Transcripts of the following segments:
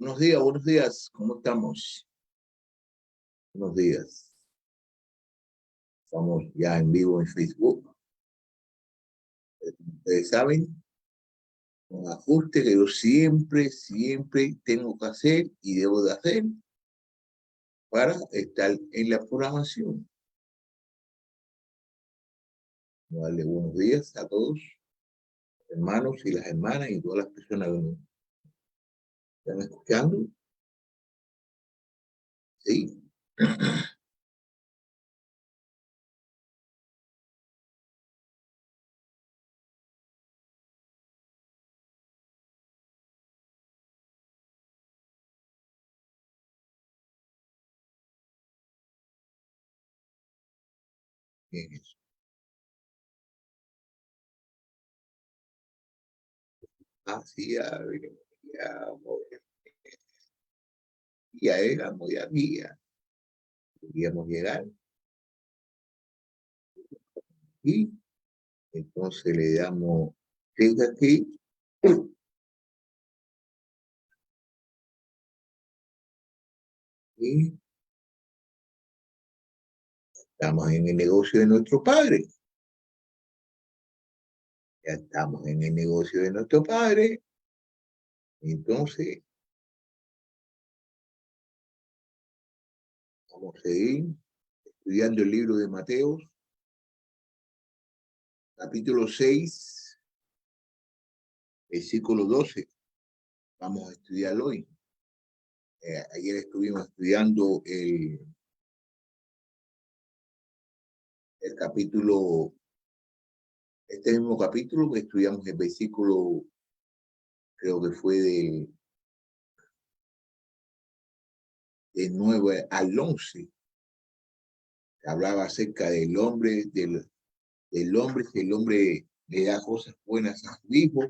Buenos días, ¿cómo estamos? Buenos días. Estamos ya en vivo en Facebook. Ustedes saben, un ajuste que yo siempre tengo que hacer y debo de hacer para estar en la programación. Vamos a darle buenos días a todos, hermanos y las hermanas y todas las personas que nos están escuchando. Sí. Bien, eso. Sí, ya llegamos de aquí, ya podríamos llegar. Y entonces le damos clic aquí. Y estamos en el negocio de nuestro Padre. Ya estamos en el negocio de nuestro Padre. Entonces, vamos a seguir estudiando el libro de Mateo, capítulo 6, versículo 12. Vamos a estudiarlo hoy. Ayer estuvimos estudiando el capítulo, este mismo capítulo, que estudiamos el versículo, creo que fue del 9 al 11. Hablaba acerca del hombre, del hombre, que el hombre le da cosas buenas a su hijo,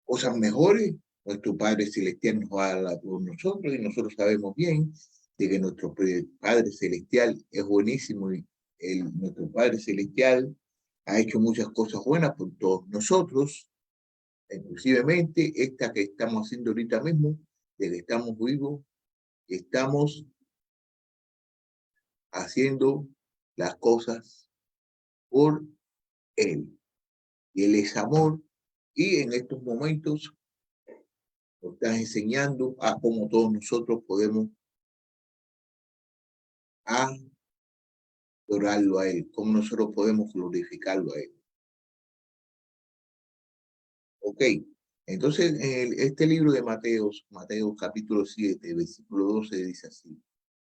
cosas mejores. Nuestro Padre Celestial nos va a dar por nosotros y nosotros sabemos bien de que nuestro Padre Celestial es buenísimo y nuestro Padre Celestial ha hecho muchas cosas buenas por todos nosotros, inclusivemente esta que estamos haciendo ahorita mismo, de que estamos vivos, estamos haciendo las cosas por Él. Y Él es amor y en estos momentos nos está enseñando a cómo todos nosotros podemos adorarlo a Él, cómo nosotros podemos glorificarlo a Él. Ok, entonces este libro de Mateo capítulo 7, versículo 12 dice así: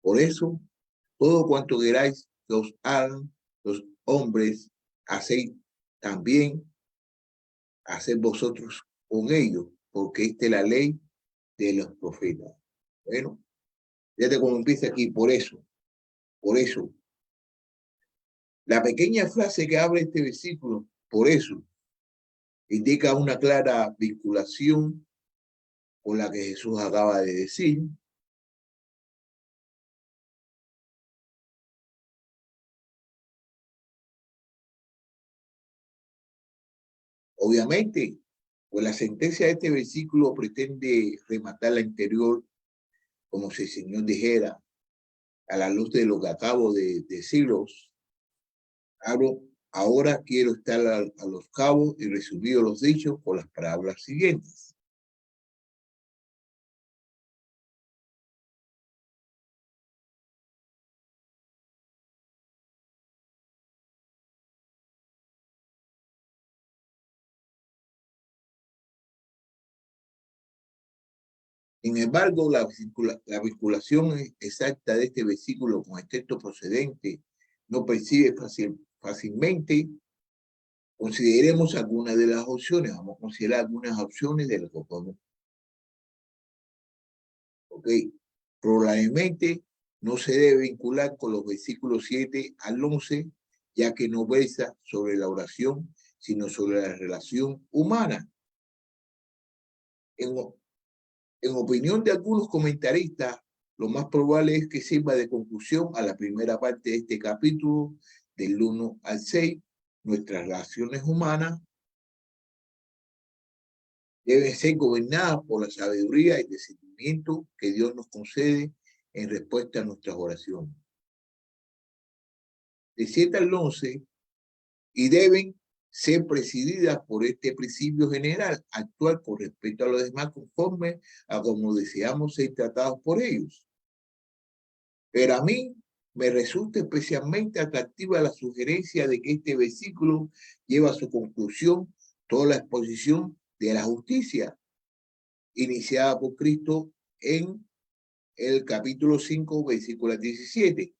por eso, todo cuanto queráis que os hagan los hombres, haced también, haced vosotros con ellos, porque esta es la ley de los profetas. Bueno, fíjate cómo empieza aquí, por eso. La pequeña frase que abre este versículo, por eso, indica una clara vinculación con la que Jesús acaba de decir. Obviamente, pues la sentencia de este versículo pretende rematar la anterior, como si el Señor dijera, a la luz de lo que acabo de deciros, ahora quiero estar a los cabos y resumido los dichos con las palabras siguientes. Sin embargo, la vinculación exacta de este versículo con el texto procedente no percibe fácilmente. Consideremos algunas de las opciones. Vamos a considerar algunas opciones de lo que podemos. Ok, probablemente no se debe vincular con los versículos 7 al 11, ya que no versa sobre la oración, sino sobre la relación humana. En opinión de algunos comentaristas, lo más probable es que sirva de conclusión a la primera parte de este capítulo, del 1 al 6. Nuestras relaciones humanas deben ser gobernadas por la sabiduría y el discernimiento entendimiento que Dios nos concede en respuesta a nuestras oraciones. De 7 al 11, y deben ser presididas por este principio general, actuar con respecto a los demás conforme a como deseamos ser tratados por ellos. Pero a mí me resulta especialmente atractiva la sugerencia de que este versículo lleva a su conclusión toda la exposición de la justicia iniciada por Cristo en el capítulo 5, versículo 17.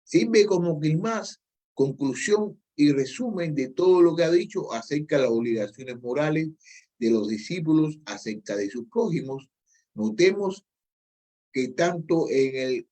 Sirve como más conclusión y resumen de todo lo que ha dicho acerca de las obligaciones morales de los discípulos acerca de sus prójimos. Notemos que tanto en el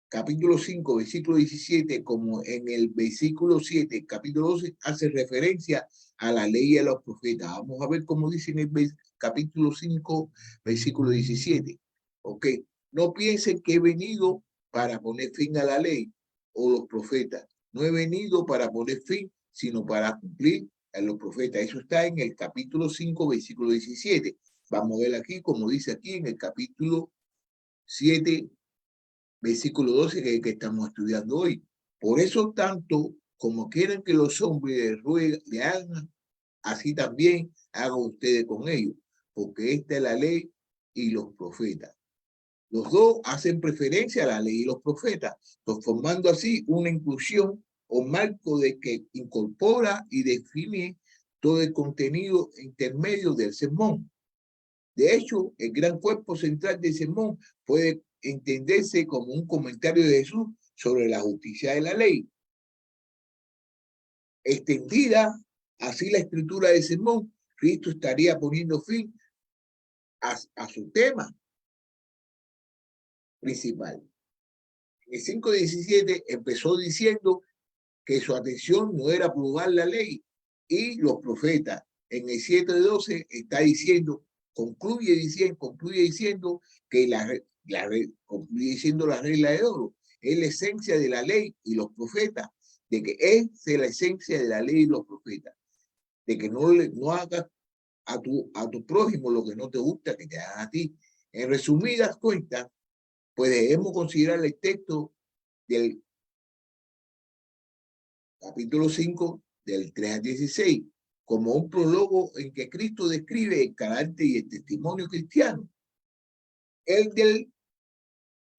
capítulo 5, versículo 17, como en el versículo 7, capítulo 12, hace referencia a la ley y a los profetas. Vamos a ver cómo dice en el capítulo 5, versículo 17. Ok, no piensen que he venido para poner fin a la ley o los profetas. No he venido para poner fin, sino para cumplir a los profetas. Eso está en el capítulo 5, versículo 17. Vamos a ver aquí, como dice aquí en el capítulo 7, versículo 12, que estamos estudiando hoy. Por eso tanto como quieren que los hombres le hagan, así también hagan ustedes con ellos, porque esta es la ley y los profetas. Los dos hacen preferencia a la ley y los profetas, formando así una inclusión o marco de que incorpora y define todo el contenido intermedio del sermón. De hecho, el gran cuerpo central del sermón puede entenderse como un comentario de Jesús sobre la justicia de la ley. Extendida así la escritura del sermón, Cristo estaría poniendo fin a su tema principal. En el 5:17 empezó diciendo que su atención no era probar la ley y los profetas. En el 7:12 está diciendo, concluye diciendo que concluye diciendo la regla de oro. Es la esencia de la ley y los profetas, de que es la esencia de la ley y los profetas, de que no hagas a tu prójimo lo que no te gusta que te hagan a ti. En resumidas cuentas, pues debemos considerar el texto del capítulo 5, del 3 al 16, como un prólogo en que Cristo describe el carácter y el testimonio cristiano. El del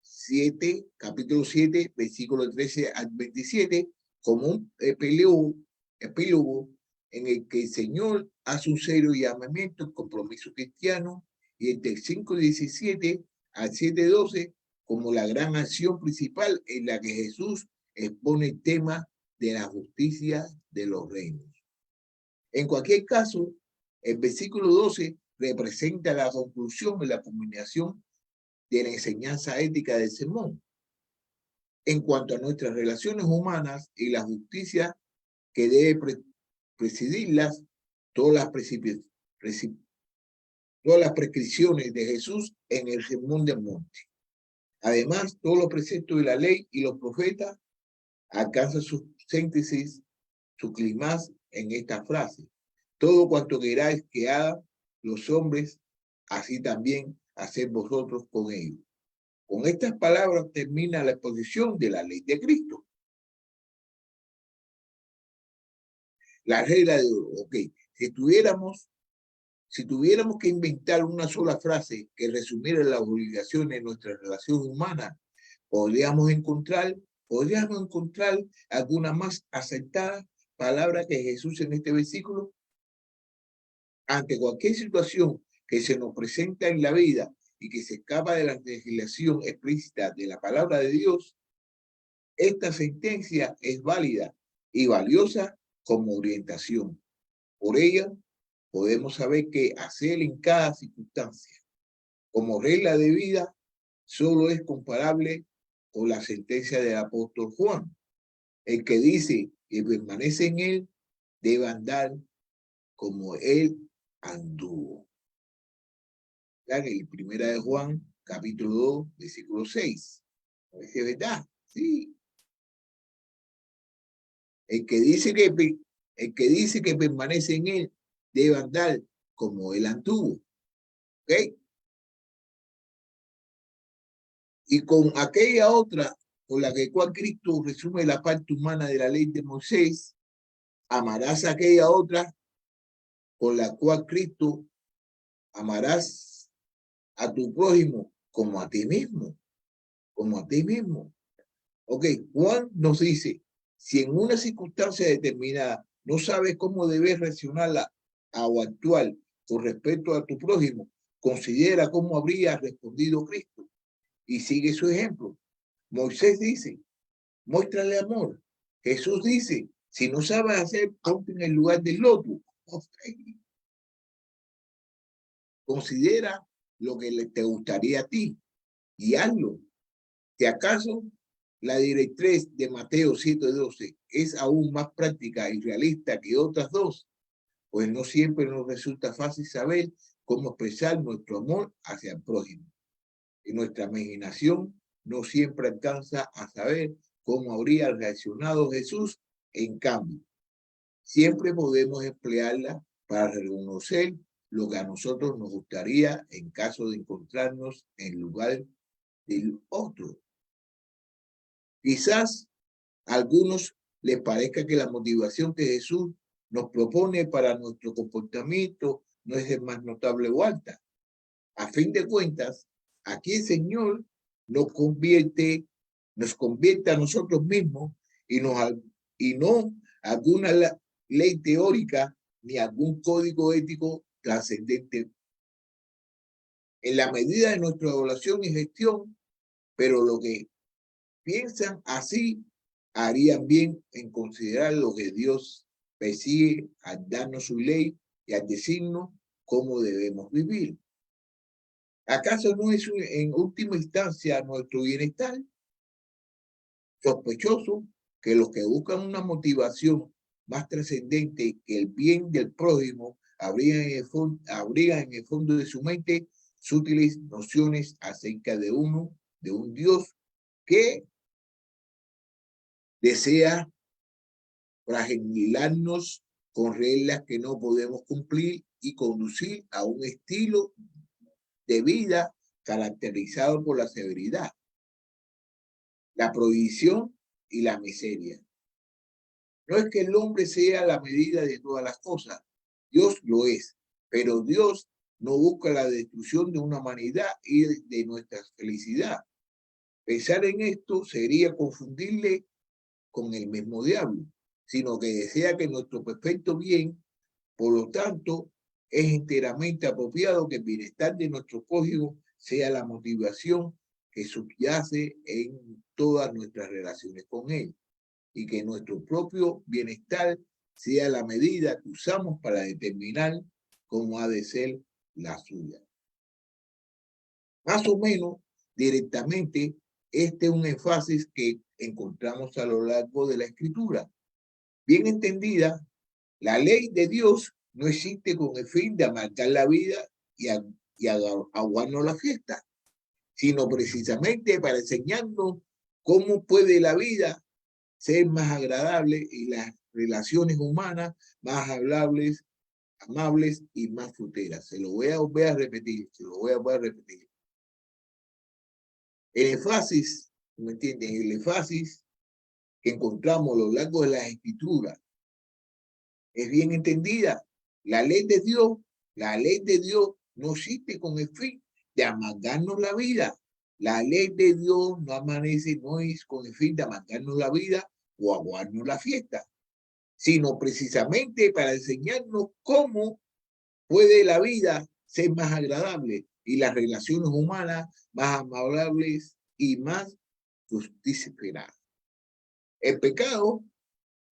7, capítulo 7, versículo 13 al 27, como un epílogo en el que el Señor hace un serio llamamiento al compromiso cristiano, y el del 5:17 al 7:12 como la gran acción principal en la que Jesús expone el tema de la justicia de los reinos. En cualquier caso, el versículo 12 representa la conclusión y la culminación de la enseñanza ética del sermón en cuanto a nuestras relaciones humanas y la justicia que debe presidirlas, todas las prescripciones de Jesús en el sermón del monte. Además, todos los preceptos de la ley y los profetas alcanzan su síntesis, su clímax en esta frase: todo cuanto queráis que hagan los hombres, así también haced vosotros con ellos. Con estas palabras termina la exposición de la ley de Cristo. La regla de oro. Ok, si tuviéramos que inventar una sola frase que resumiera las obligaciones de nuestra relación humana, podríamos encontrar alguna más aceptada palabra que Jesús en este versículo. Ante cualquier situación que se nos presenta en la vida y que se escapa de la legislación explícita de la palabra de Dios, esta sentencia es válida y valiosa como orientación. Por ella, podemos saber qué hacer en cada circunstancia. Como regla de vida, solo es comparable con la sentencia del apóstol Juan, el que dice que permanece en él debe andar como él anduvo. En el 1 de Juan, capítulo 2, versículo 6. ¿Es verdad? Sí. El que dice que permanece en él debe andar como él anduvo. ¿Ok? y con aquella otra con la que cual Cristo resume la parte humana de la ley de Moisés, amarás a aquella otra con la cual Cristo amarás a tu prójimo como a ti mismo, como a ti mismo. Ok, Juan nos dice, si en una circunstancia determinada no sabes cómo debes reaccionar o actuar con respecto a tu prójimo, considera cómo habría respondido Cristo y sigue su ejemplo. Moisés dice, muéstrale amor. Jesús dice, si no sabes hacer, ponte en el lugar del otro. Okay. Considera lo que te gustaría a ti y hazlo. Si acaso la directriz de Mateo 7:12 es aún más práctica y realista que otras dos, pues no siempre nos resulta fácil saber cómo expresar nuestro amor hacia el prójimo. Y nuestra imaginación no siempre alcanza a saber cómo habría reaccionado Jesús. En cambio, siempre podemos emplearla para reconocer lo que a nosotros nos gustaría en caso de encontrarnos en lugar del otro. Quizás a algunos les parezca que la motivación que Jesús nos propone para nuestro comportamiento no es de más notable o alta. A fin de cuentas, aquí el Señor nos convierte a nosotros mismos y no alguna ley teórica ni algún código ético trascendente. En la medida de nuestra evaluación y gestión, pero lo que piensan así harían bien en considerar lo que Dios persigue al darnos su ley y al decirnos cómo debemos vivir. ¿Acaso no es en última instancia nuestro bienestar? Sospechoso que los que buscan una motivación más trascendente que el bien del prójimo abrigan en el fondo de su mente sutiles nociones acerca de un Dios que desea fragilarnos con reglas que no podemos cumplir y conducir a un estilo de vida caracterizado por la severidad, la prohibición y la miseria. No es que el hombre sea la medida de todas las cosas, Dios lo es, pero Dios no busca la destrucción de una humanidad y de nuestra felicidad. Pensar en esto sería confundirle con el mismo diablo, sino que desea que nuestro perfecto bien, por lo tanto, es enteramente apropiado que el bienestar de nuestro prójimo sea la motivación que subyace en todas nuestras relaciones con él y que nuestro propio bienestar sea la medida que usamos para determinar cómo ha de ser la suya. Más o menos directamente, este es un énfasis que encontramos a lo largo de la Escritura. Bien entendida, la ley de Dios no existe con el fin de amargar la vida y aguarnos la fiesta, sino precisamente para enseñarnos cómo puede la vida ser más agradable y las relaciones humanas más amables y más fruteras. Se lo voy a volver a repetir, El énfasis, ¿me entienden? El énfasis que encontramos a lo largo de las Escrituras es bien entendida. La ley de Dios no existe con el fin de amargarnos la vida. La ley de Dios no es con el fin de amargarnos la vida o aguarnos la fiesta, sino precisamente para enseñarnos cómo puede la vida ser más agradable y las relaciones humanas más amables y más justicieras. El pecado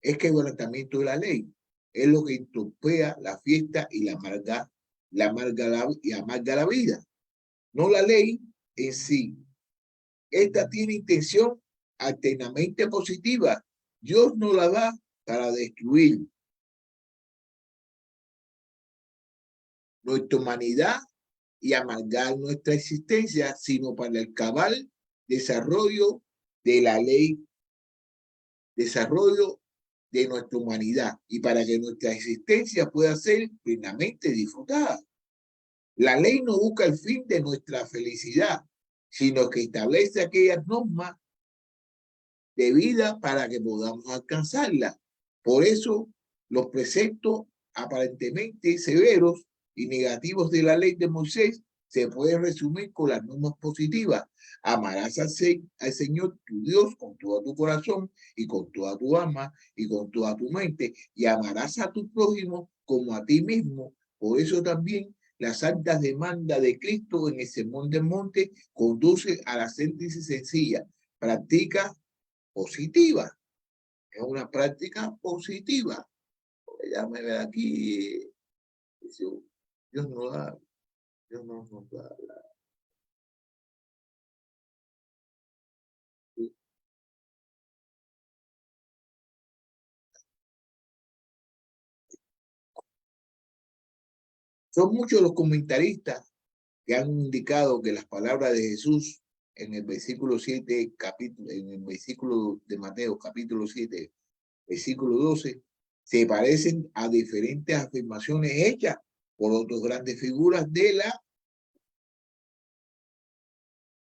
es quebrantamiento de la ley. Es lo que estropea la fiesta y amarga la vida. No la ley en sí. Esta tiene intención alternamente positiva. Dios no la da para destruir nuestra humanidad y amargar nuestra existencia, sino para el cabal desarrollo de la ley, desarrollo de nuestra humanidad y para que nuestra existencia pueda ser plenamente disfrutada. La ley no busca el fin de nuestra felicidad, sino que establece aquellas normas de vida para que podamos alcanzarla. Por eso, los preceptos aparentemente severos y negativos de la ley de Moisés se pueden resumir con las normas positivas. Amarás al Señor tu Dios con todo tu corazón y con toda tu alma y con toda tu mente, y amarás a tu prójimo como a ti mismo. Por eso también las altas demandas de Cristo en el Sermón del Monte conduce a la síntesis sencilla: practica positiva. Es una práctica positiva. Ya me ve aquí, Dios no da, Dios no nos da. Son muchos los comentaristas que han indicado que las palabras de Jesús en el versículo 7, en el versículo de Mateo, capítulo 7, versículo 12, se parecen a diferentes afirmaciones hechas por otras grandes figuras de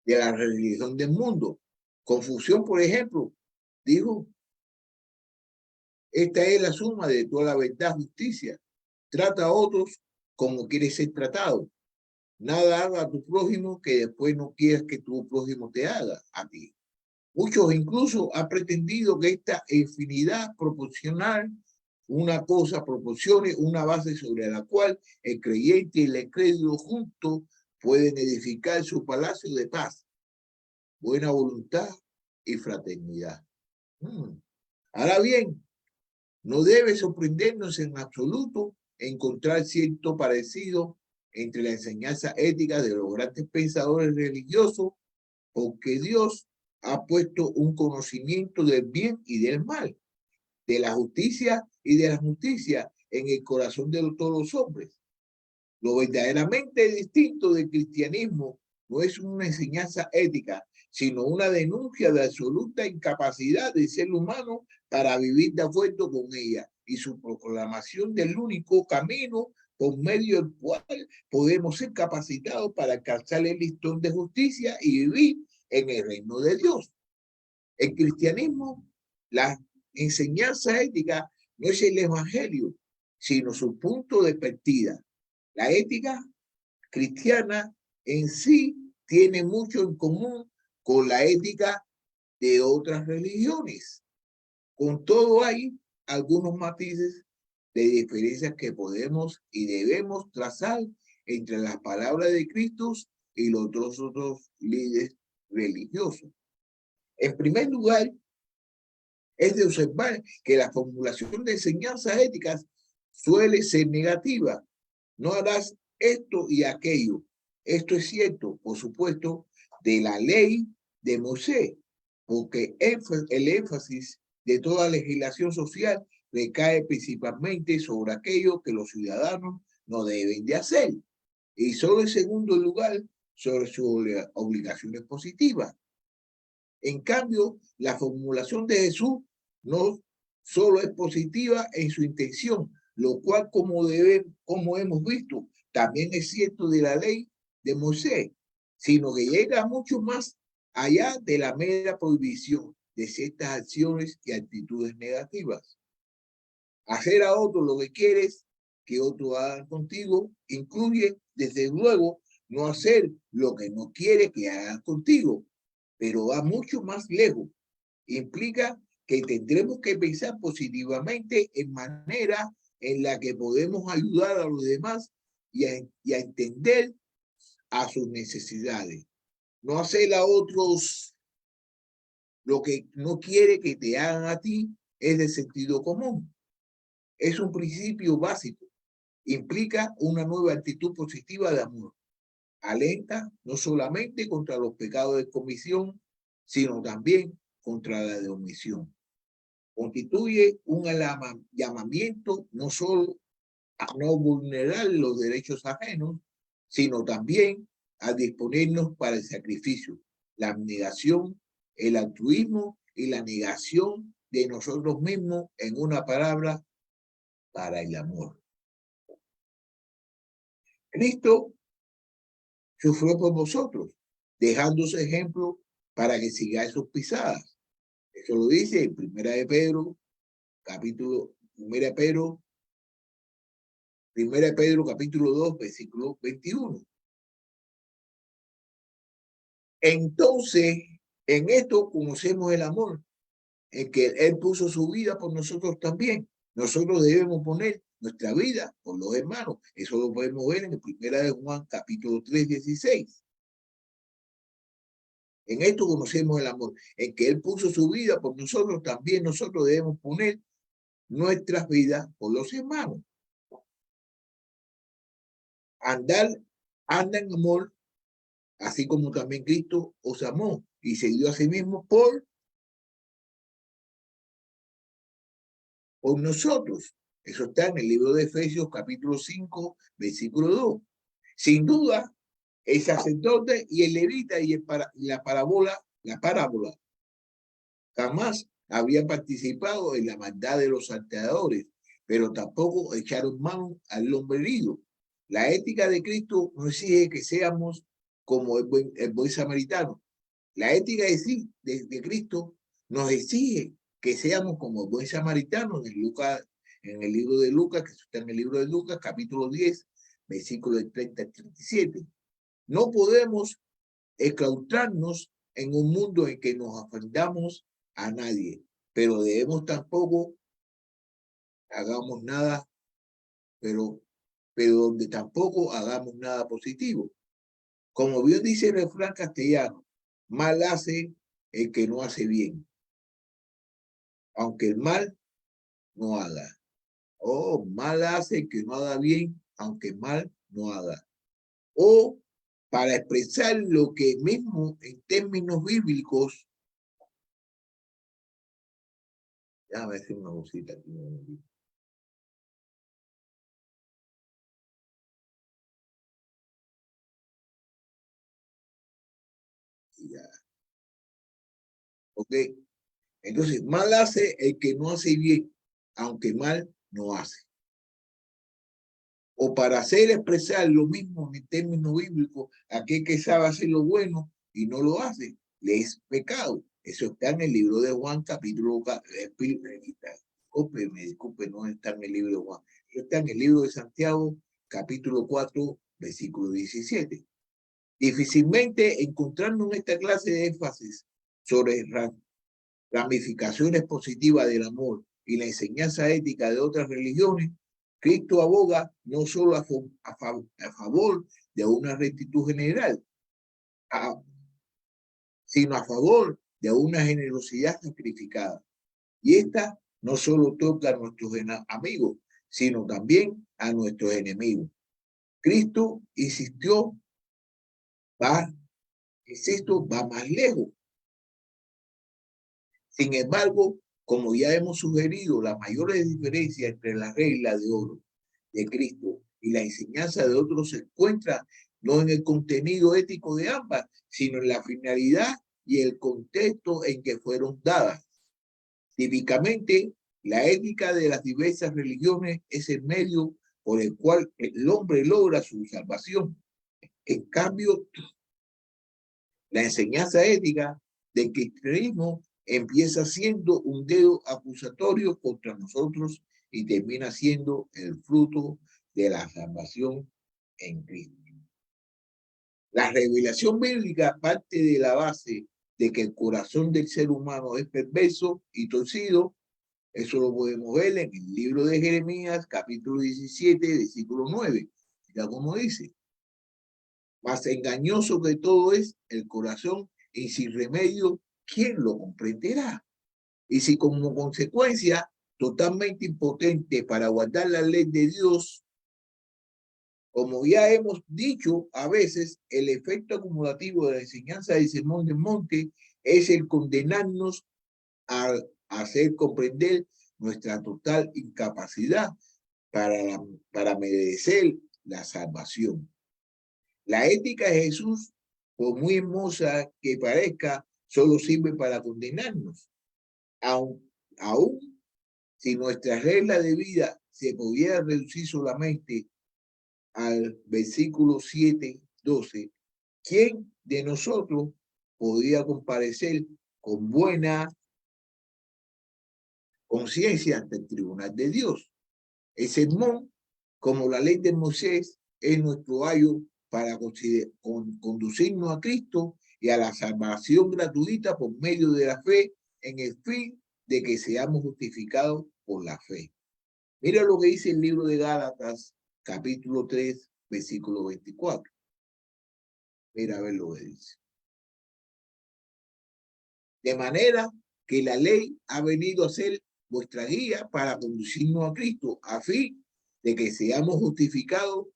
la religión del mundo. Confusión, por ejemplo, dijo: esta es la suma de toda la verdad, justicia. Trata a otros como quieres ser tratado. Nada haga a tu prójimo que después no quieras que tu prójimo te haga a ti. Muchos incluso han pretendido que esta infinidad proporcional, una cosa proporcione una base sobre la cual el creyente y el incrédulo juntos pueden edificar su palacio de paz, buena voluntad y fraternidad. Ahora bien, no debe sorprendernos en absoluto encontrar cierto parecido entre la enseñanza ética de los grandes pensadores religiosos, porque Dios ha puesto un conocimiento del bien y del mal, de la justicia y de la justicia en el corazón de todos los hombres. Lo verdaderamente distinto del cristianismo no es una enseñanza ética, sino una denuncia de absoluta incapacidad del ser humano para vivir de acuerdo con ella, y su proclamación del único camino por medio del cual podemos ser capacitados para alcanzar el listón de justicia y vivir en el reino de Dios. El cristianismo, la enseñanza ética, no es el evangelio, sino su punto de partida. La ética cristiana en sí tiene mucho en común con la ética de otras religiones. Con todo, hay algunos matices de diferencias que podemos y debemos trazar entre las palabras de Cristo y los otros líderes religiosos. En primer lugar, es de observar que la formulación de enseñanzas éticas suele ser negativa. No harás esto y aquello. Esto es cierto, por supuesto, de la ley de Moisés, porque el énfasis de toda legislación social recae principalmente sobre aquello que los ciudadanos no deben de hacer, y solo en segundo lugar sobre sus obligaciones positivas. En cambio, la formulación de Jesús no solo es positiva en su intención, lo cual, como hemos visto, también es cierto de la ley de Moisés, sino que llega mucho más allá de la mera prohibición de ciertas acciones y actitudes negativas. Hacer a otro lo que quieres que otro haga contigo incluye, desde luego, no hacer lo que no quiere que hagan contigo, pero va mucho más lejos. Implica que tendremos que pensar positivamente en manera en la que podemos ayudar a los demás y a entender a sus necesidades. No hacer a otros lo que no quiere que te hagan a ti es de sentido común. Es un principio básico. Implica una nueva actitud positiva de amor. Alenta no solamente contra los pecados de comisión, sino también contra la de omisión. Constituye un llamamiento no solo a no vulnerar los derechos ajenos, sino también a disponernos para el sacrificio, la abnegación, el altruismo y la negación de nosotros mismos, en una palabra, para el amor. Cristo sufrió por vosotros, dejándose ejemplo para que sigáis sus pisadas. Eso lo dice en Primera de Pedro, capítulo 2, versículo 21. Entonces, en esto conocemos el amor, en que Él puso su vida por nosotros también. Nosotros debemos poner nuestra vida por los hermanos. Eso lo podemos ver en Primera de Juan, capítulo 3, 16. En esto conocemos el amor, en que Él puso su vida por nosotros, también nosotros debemos poner nuestras vidas por los hermanos. Anda en amor, así como también Cristo os amó y se dio a sí mismo por nosotros. Eso está en el libro de Efesios, capítulo 5, versículo 2. Sin duda, el sacerdote y el levita y la parábola jamás habían participado en la maldad de los salteadores, pero tampoco echaron mano al hombre herido. La ética de Cristo nos exige que seamos como el buen samaritano. La ética de Cristo nos exige que seamos como el buen samaritano en el libro de Lucas, que está en el libro de Lucas, capítulo 10, versículos 30 al 37. No podemos exclaustrarnos en un mundo en que nos ofendamos a nadie, pero debemos tampoco hagamos nada, pero donde tampoco hagamos nada positivo. Como bien dice el refrán castellano, mal hace el que no hace bien, aunque el mal no haga. O mal hace el que no haga bien, aunque mal no haga. O para expresar lo que mismo en términos bíblicos, déjame decir una cosita aquí. Ya. ¿Ok? Entonces, mal hace el que no hace bien, aunque mal no hace. O para hacer expresar lo mismo en términos bíblicos, aquel que sabe hacer lo bueno y no lo hace, le es pecado. Eso está en el libro de Juan, capítulo, disculpe, no está en el libro de Juan, está en el libro de Santiago, capítulo 4, versículo 17. Difícilmente encontrarnos en esta clase de énfasis sobre ramificaciones positivas del amor y la enseñanza ética de otras religiones, Cristo aboga no solo a favor de una rectitud general, sino a favor de una generosidad sacrificada. Y esta no solo toca a nuestros amigos, sino también a nuestros enemigos. Cristo va más lejos. Sin embargo, como ya hemos sugerido, las mayores diferencias entre la regla de oro de Cristo y la enseñanza de otros se encuentran no en el contenido ético de ambas, sino en la finalidad y el contexto en que fueron dadas. Típicamente, la ética de las diversas religiones es el medio por el cual el hombre logra su salvación. En cambio, la enseñanza ética del cristianismo empieza siendo un dedo acusatorio contra nosotros y termina siendo el fruto de la salvación en Cristo. La revelación bíblica parte de la base de que el corazón del ser humano es perverso y torcido. Eso lo podemos ver en el libro de Jeremías, capítulo 17, versículo 9. Mira cómo dice: más engañoso que todo es el corazón y sin remedio, ¿quién lo comprenderá? Y si como consecuencia totalmente impotente para guardar la ley de Dios, como ya hemos dicho, a veces el efecto acumulativo de la enseñanza del Sermón del Monte es el condenarnos a hacer comprender nuestra total incapacidad para merecer la salvación. La ética de Jesús, por muy hermosa que parezca, solo sirve para condenarnos. Aún si nuestra regla de vida se pudiera reducir solamente al versículo 7, 12, ¿quién de nosotros podría comparecer con buena conciencia ante el tribunal de Dios? El sermón, como la ley de Moisés, es nuestro ayo para conducirnos a Cristo y a la salvación gratuita por medio de la fe, en el fin de que seamos justificados por la fe. Mira lo que dice el libro de Gálatas, capítulo 3, versículo 24. Mira a ver lo que dice. De manera que la ley ha venido a ser vuestra guía para conducirnos a Cristo, a fin de que seamos justificados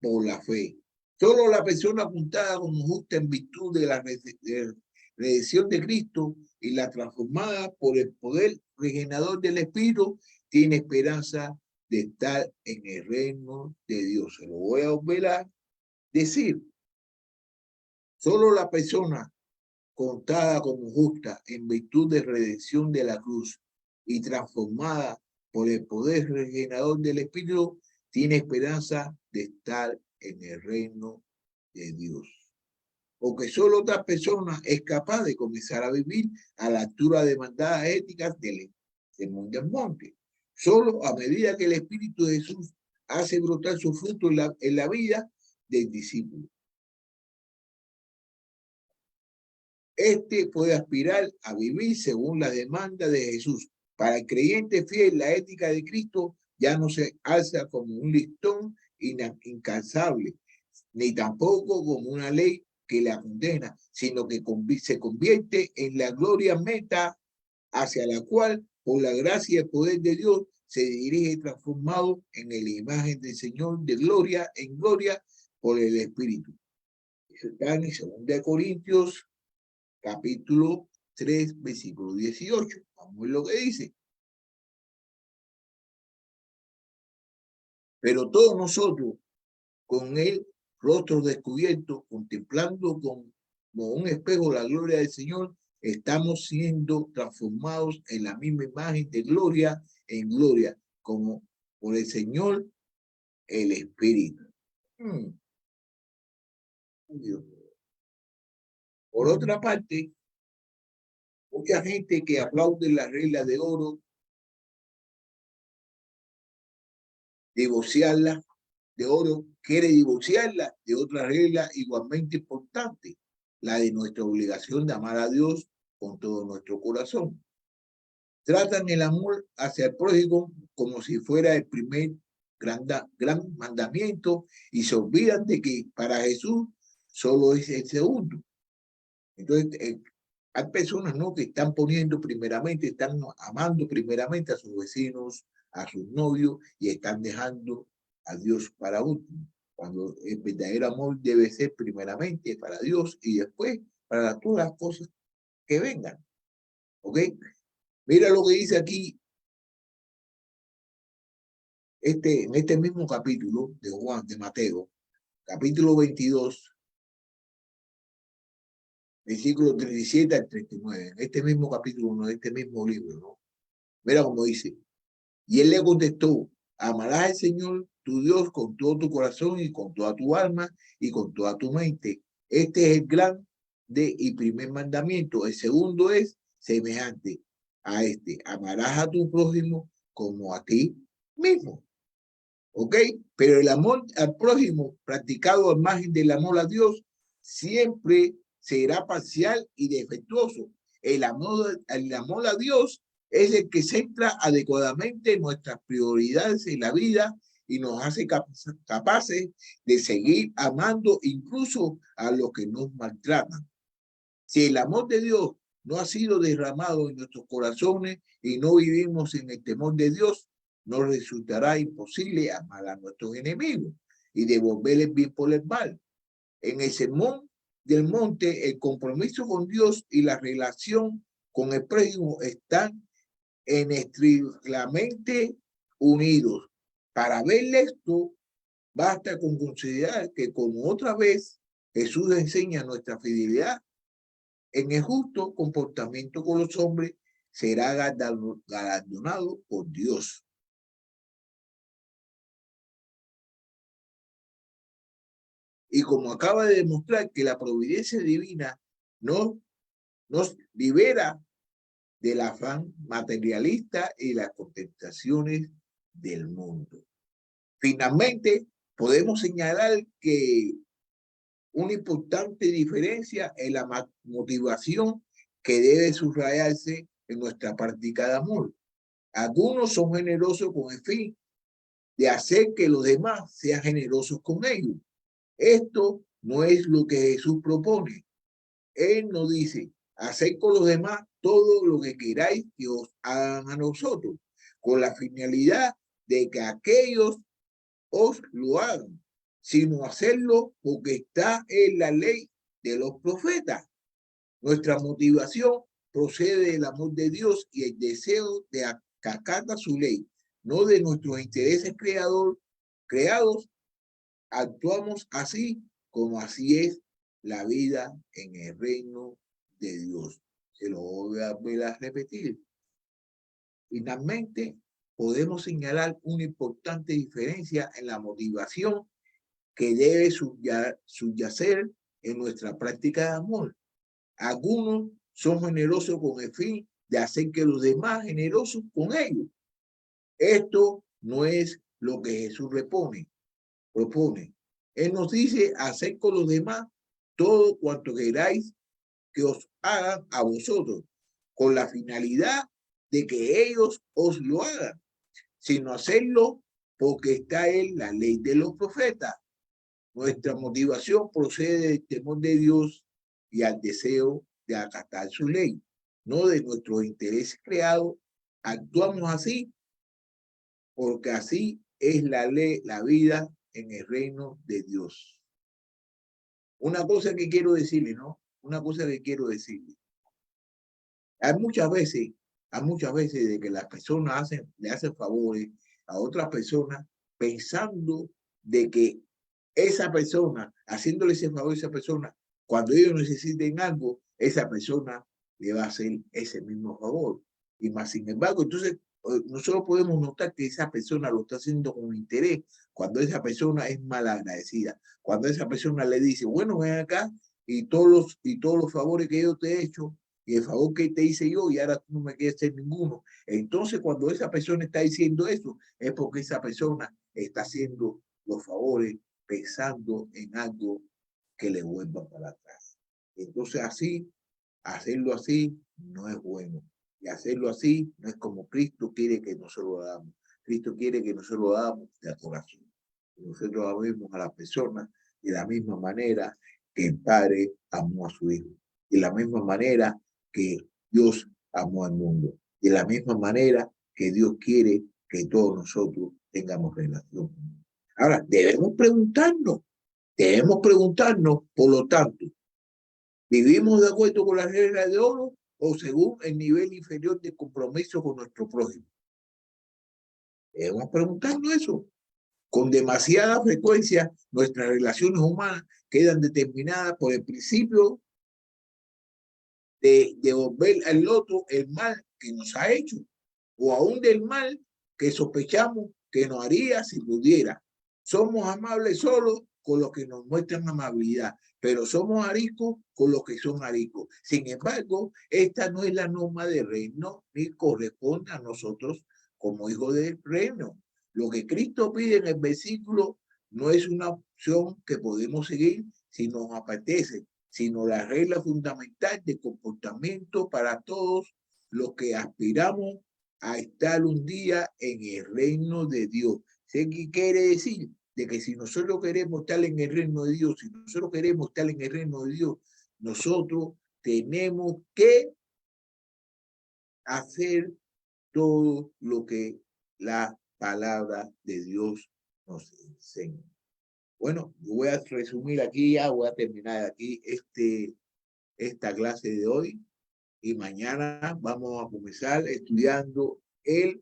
por la fe. Solo la persona apuntada como justa en virtud de la redención de Cristo y la transformada por el poder regenerador del Espíritu tiene esperanza de estar en el reino de Dios. Se lo voy a volver a decir. Solo la persona contada como justa en virtud de redención de la cruz y transformada por el poder regenerador del Espíritu, tiene esperanza de estar en el reino de Dios. Porque solo otra persona es capaz de comenzar a vivir a la altura demandada éticas del sermón del monte. Solo a medida que el Espíritu de Jesús hace brotar su fruto en la vida del discípulo. Este puede aspirar a vivir según la demanda de Jesús. Para el creyente fiel, la ética de Cristo ya no se alza como un listón incansable, ni tampoco como una ley que la condena, sino que se convierte en la gloria meta hacia la cual, por la gracia y el poder de Dios, se dirige transformado en la imagen del Señor de gloria en gloria por el Espíritu. Está en 2 Corintios capítulo 3, versículo 18. Vamos a ver lo que dice. Pero todos nosotros, con el rostro descubierto, contemplando como un espejo la gloria del Señor, estamos siendo transformados en la misma imagen de gloria en gloria, como por el Señor, el Espíritu. Por otra parte, mucha gente que aplaude la regla de oro, divorciarla de oro, quiere divorciarla de otra regla igualmente importante, la de nuestra obligación de amar a Dios con todo nuestro corazón. Tratan el amor hacia el prójimo como si fuera el primer gran mandamiento y se olvidan de que para Jesús solo es el segundo. Entonces, hay personas, ¿no?, que están poniendo primeramente, están amando primeramente a sus vecinos, a sus novios, y están dejando a Dios para último, cuando el verdadero amor debe ser primeramente para Dios y después para todas las cosas que vengan. ¿Ok? Mira lo que dice aquí, en este mismo capítulo de Juan, de Mateo, capítulo 22, versículos 37 al 39, en este mismo capítulo, no, de este mismo libro, ¿no? Mira cómo dice. Y él le contestó, amarás al Señor tu Dios con todo tu corazón y con toda tu alma y con toda tu mente. Este es el grande y primer mandamiento. El segundo es semejante a este. Amarás a tu prójimo como a ti mismo. ¿Ok? Pero el amor al prójimo, practicado al margen del amor a Dios, siempre será parcial y defectuoso. El amor a Dios es el que centra adecuadamente nuestras prioridades en la vida y nos hace capaces de seguir amando incluso a los que nos maltratan. Si el amor de Dios no ha sido derramado en nuestros corazones y no vivimos en el temor de Dios, nos resultará imposible amar a nuestros enemigos y devolverles bien por el mal. En el sermón del monte, el compromiso con Dios y la relación con el prójimo están inextricablemente unidos. Para ver esto, basta con considerar que, como otra vez Jesús enseña nuestra fidelidad en el justo comportamiento con los hombres, será galardonado por Dios. Y como acaba de demostrar que la providencia divina nos libera del afán materialista y las contentaciones del mundo. Finalmente, podemos señalar que una importante diferencia es la motivación que debe subrayarse en nuestra práctica de amor. Algunos son generosos con el fin de hacer que los demás sean generosos con ellos. Esto no es lo que Jesús propone. Él nos dice, haced con los demás todo lo que queráis que os hagan a nosotros, con la finalidad de que aquellos os lo hagan, sino hacerlo porque está en la ley de los profetas. Nuestra motivación procede del amor de Dios y el deseo de acatar su ley, no de nuestros intereses creados. Actuamos así como así es la vida en el reino de Dios. Se lo voy a repetir. Finalmente, podemos señalar una importante diferencia en la motivación que debe subyacer en nuestra práctica de amor. Algunos son generosos con el fin de hacer que los demás generosos con ellos. Esto no es lo que Jesús propone. Él nos dice hacer con los demás todo cuanto queráis que os hagan a vosotros, con la finalidad de que ellos os lo hagan, sino hacerlo porque está en la ley de los profetas. Nuestra motivación procede del temor de Dios y al deseo de acatar su ley, no de nuestros intereses creados. Actuamos así porque así es la ley, la vida en el reino de Dios. Una cosa que quiero decirle, ¿no? Una cosa que quiero decirle. Hay muchas veces de que las personas le hacen favores a otras personas pensando de que esa persona, haciéndole ese favor a esa persona, cuando ellos necesiten algo, esa persona le va a hacer ese mismo favor. Y más sin embargo, entonces nosotros podemos notar que esa persona lo está haciendo con interés cuando esa persona es mal agradecida. Cuando esa persona le dice, bueno, ven acá y todos los favores que yo te he hecho y el favor que te hice yo y ahora tú no me quieres hacer ninguno. Entonces, cuando esa persona está diciendo eso, es porque esa persona está haciendo los favores pensando en algo que le vuelva para atrás. Entonces, hacerlo así no es bueno. Y hacerlo así no es como Cristo quiere que nosotros lo hagamos. Cristo quiere que nosotros lo hagamos de corazón. Nosotros amemos a la persona de la misma manera que el Padre amó a su Hijo. De la misma manera que Dios amó al mundo. De la misma manera que Dios quiere que todos nosotros tengamos relación. Ahora, debemos preguntarnos, por lo tanto, ¿vivimos de acuerdo con las reglas de oro o según el nivel inferior de compromiso con nuestro prójimo? Debemos preguntarnos eso. Con demasiada frecuencia, nuestras relaciones humanas quedan determinadas por el principio de devolver al otro el mal que nos ha hecho, o aún del mal que sospechamos que nos haría si pudiera. Somos amables solo con los que nos muestran amabilidad, pero somos ariscos con los que son ariscos. Sin embargo, esta no es la norma del reino, ni corresponde a nosotros como hijos del reino. Lo que Cristo pide en el versículo no es una opción que podemos seguir si nos apetece, sino la regla fundamental de comportamiento para todos los que aspiramos a estar un día en el reino de Dios. ¿Qué quiere decir? De que si nosotros queremos estar en el reino de Dios, si nosotros queremos estar en el reino de Dios, nosotros tenemos que hacer todo lo que la palabra de Dios nos enseña. Bueno, yo voy a resumir aquí, ya voy a terminar aquí esta clase de hoy y mañana vamos a comenzar estudiando el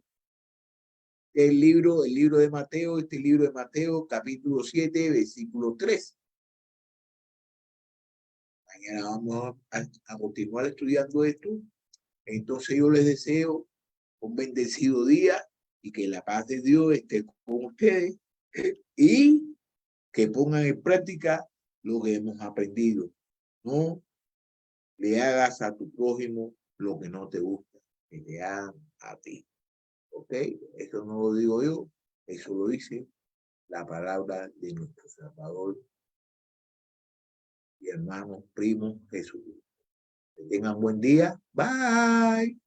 libro de Mateo, libro de Mateo, capítulo 7, versículo 3. Mañana vamos a continuar estudiando esto. Entonces yo les deseo un bendecido día y que la paz de Dios esté con ustedes y que pongan en práctica lo que hemos aprendido. No le hagas a tu prójimo lo que no te gusta, que te hagan a ti. ¿Ok? Eso no lo digo yo, eso lo dice la palabra de nuestro Salvador y hermano, primo Jesús. Que tengan buen día. Bye.